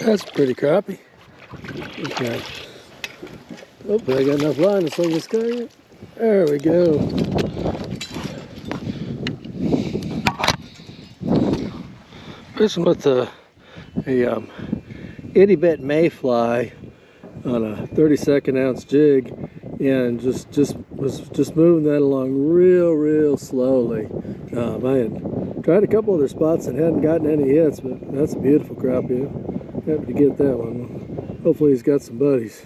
That's a pretty crappie. Okay. Hopefully I got enough line to swing this guy. There we go. Fishing with a itty bit mayfly on a 32nd ounce jig, and was moving that along real slowly. I had tried a couple other spots and hadn't gotten any hits, but that's a beautiful crappie. Happy to get that one. Hopefully he's got some buddies.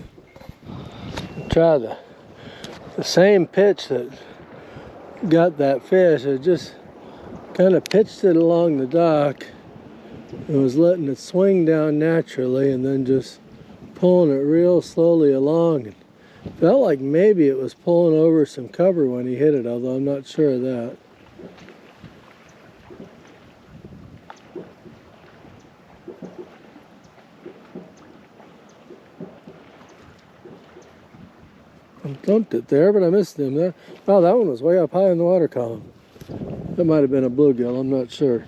Try the same pitch that got that fish. I just kind of pitched it along the dock and was letting it swing down naturally, and then just pulling it real slowly along. And felt like maybe it was pulling over some cover when he hit it, although I'm not sure of that. I dumped it there, but I missed him there. Oh, that one was way up high in the water column. That might have been a bluegill, I'm not sure.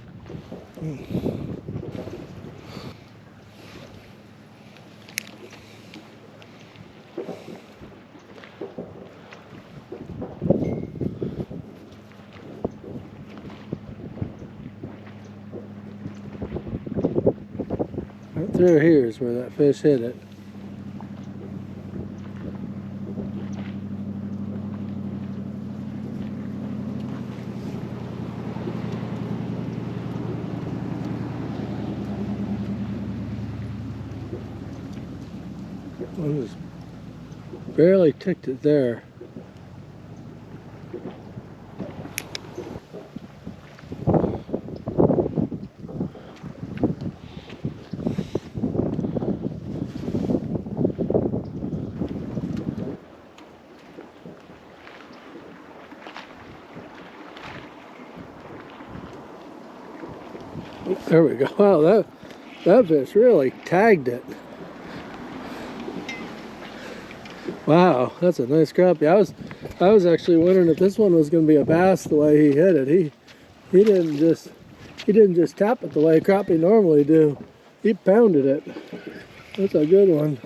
Right through here is where that fish hit it. I just barely ticked it there. There we go. Wow, that fish really tagged it. Wow, that's a nice crappie. I was actually wondering if this one was going to be a bass the way he hit it. He didn't just tap it the way crappie normally do. He pounded it. That's a good one.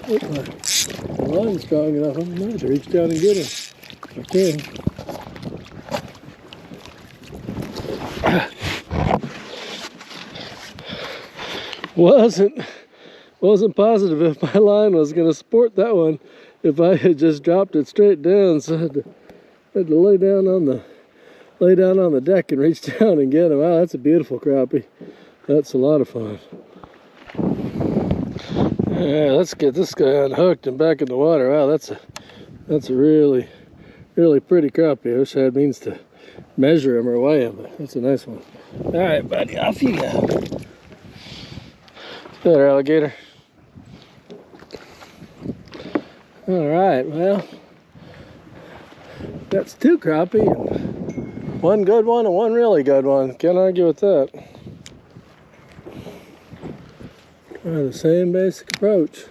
The line's strong enough. I'm going to reach down and get him. I can. Wasn't positive if my line was going to support that one if I had just dropped it straight down, so I had to lay down on the deck and reach down and get him. Wow, that's a beautiful crappie. That's a lot of fun. Yeah, let's get this guy unhooked and back in the water. Wow, that's a really pretty crappie. I wish I had means to measure him or weigh him, but that's a nice one. All right, buddy, off you go. There, alligator. All right, well, that's two crappie, and one good one and one really good one. Can't argue with that. Try the same basic approach.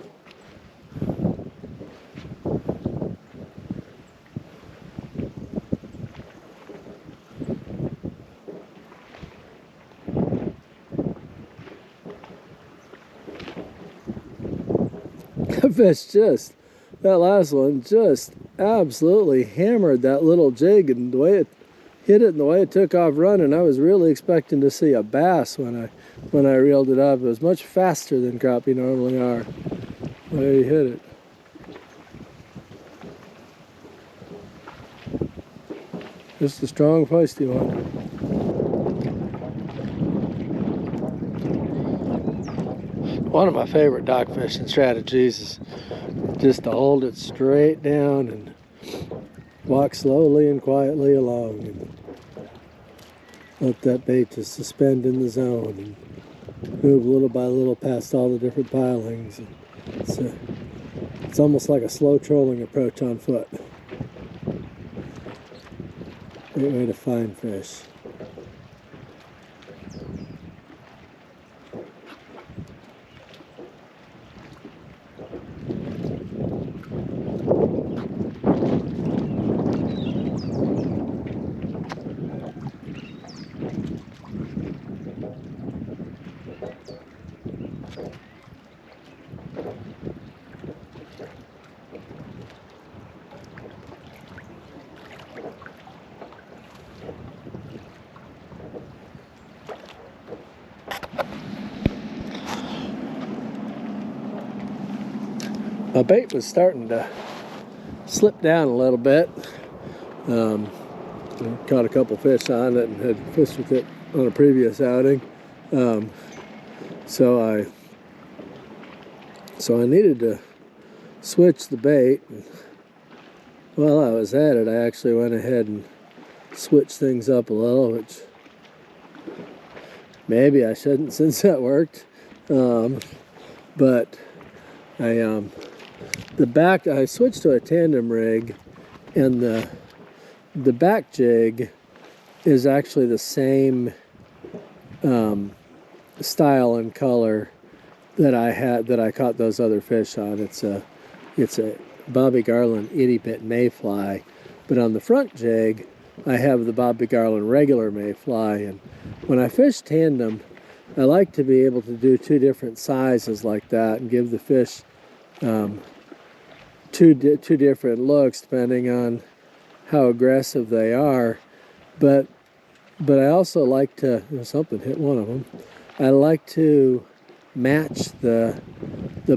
That last one just absolutely hammered that little jig, and the way it hit it and the way it took off running, I was really expecting to see a bass when I reeled it up. It was much faster than crappie normally are. The way he hit it. Just a strong, feisty one. One of my favorite dock fishing strategies is just to hold it straight down and walk slowly and quietly along and let that bait just suspend in the zone and move little by little past all the different pilings. It's almost like a slow trolling approach on foot. Great way to find fish. my bait was starting to slip down a little bit. Caught a couple fish on it and had fished with it on a previous outing. So I needed to switch the bait. While I was at it, I actually went ahead and switched things up a little, which maybe I shouldn't since that worked. But I switched to a tandem rig, and the back jig is actually the same style and color that I caught those other fish on. It's a Bobby Garland itty bit mayfly, but on the front jig I have the Bobby Garland regular mayfly. And when I fish tandem, I like to be able to do two different sizes like that and give the fish two different looks depending on how aggressive they are. But I also like to, something hit one of them, I like to match the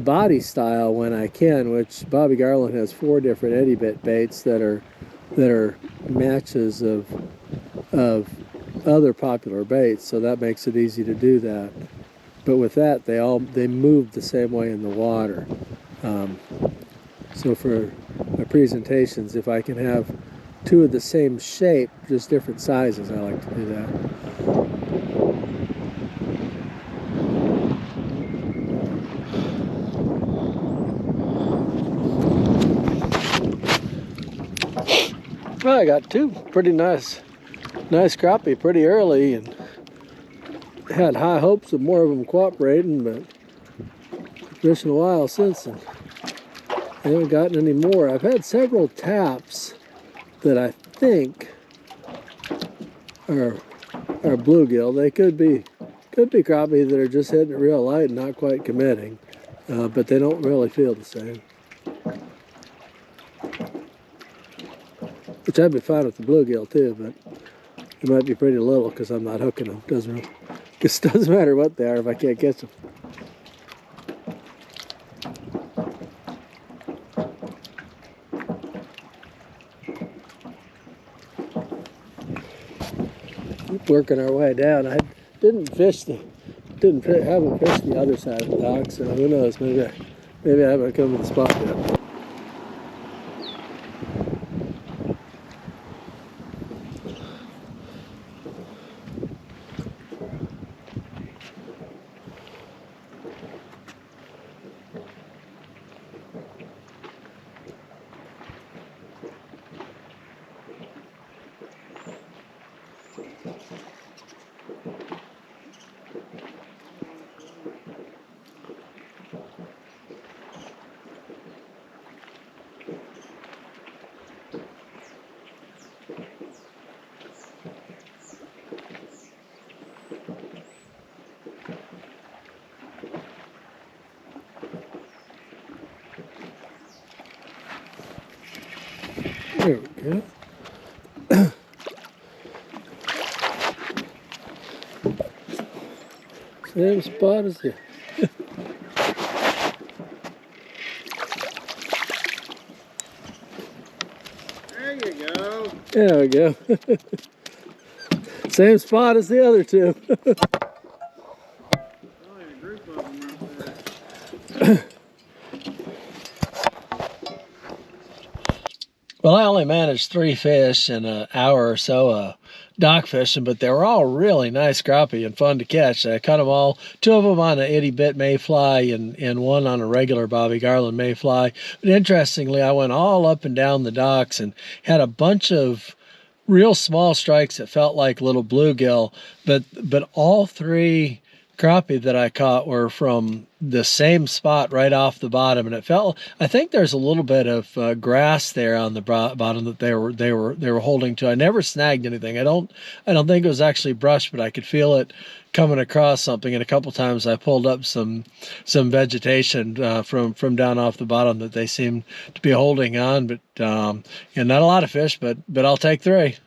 body style when I can, which Bobby Garland has 4 different eddy bit baits that are matches of other popular baits, so that makes it easy to do that. But with that, they move the same way in the water. So for my presentations, if I can have 2 of the same shape, just different sizes, I like to do that. Well, I got 2 pretty nice crappie pretty early, and had high hopes of more of them cooperating, but fishing a while since, and I haven't gotten any more. I've had several taps that I think are bluegill. They could be crappie that are just hitting it real light and not quite committing, but they don't really feel the same. Which I'd be fine with the bluegill too, but it might be pretty little because I'm not hooking them. Doesn't matter what they are if I can't catch them. Keep working our way down. I haven't fished the other side of the dock, so who knows? Maybe I haven't come to the spot yet. There we go. Same spot as the There you go. There we go. Same spot as the other 2. Probably a group of them right there. Well, I only managed 3 fish in an hour or so dock fishing, but they were all really nice crappie and fun to catch. I caught them all, 2 of them on an itty bit mayfly and 1 on a regular Bobby Garland mayfly. But interestingly, I went all up and down the docks and had a bunch of real small strikes that felt like little bluegill, but all 3 crappie that I caught were from the same spot right off the bottom, and it felt, I think there's a little bit of grass there on the bottom that they were holding to. I never snagged anything. I don't think it was actually brush, but I could feel it coming across something, and a couple times I pulled up some vegetation from down off the bottom that they seemed to be holding on. But not a lot of fish, but I'll take 3.